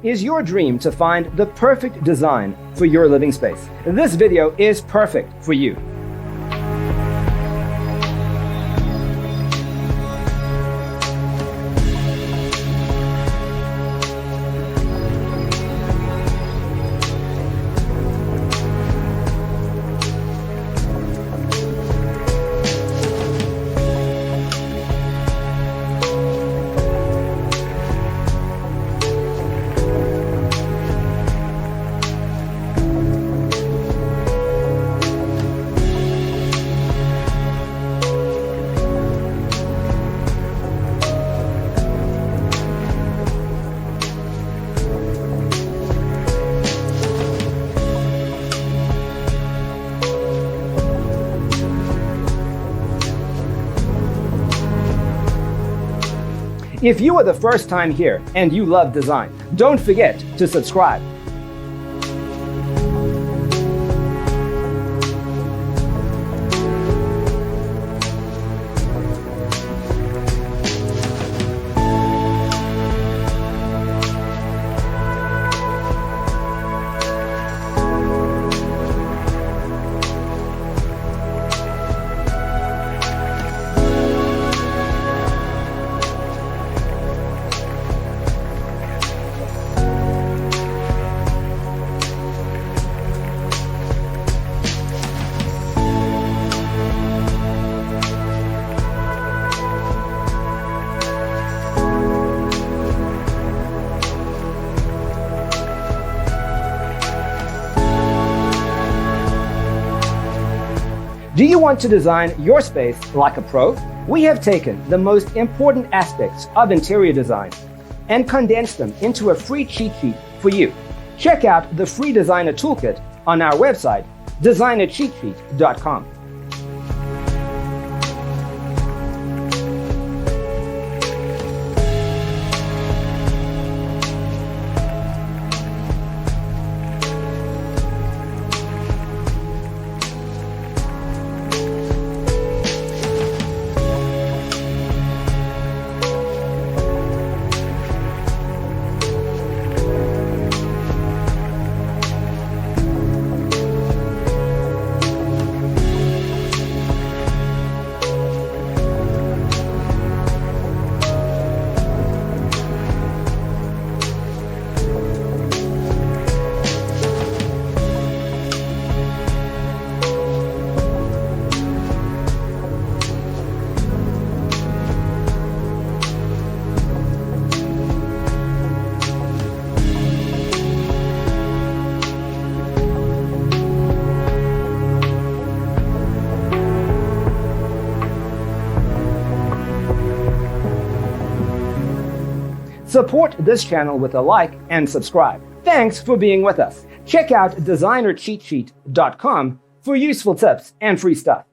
Is your dream to find the perfect design for your living space? This video is perfect for you. If you are the first time here and you love design, don't forget to subscribe. Do you want to design your space like a pro? We have taken the most important aspects of interior design and condensed them into a free cheat sheet for you. Check out the free designer toolkit on our website, designercheatsheet.com. Support this channel with a like and subscribe. Thanks for being with us. Check out designercheatsheet.com for useful tips and free stuff.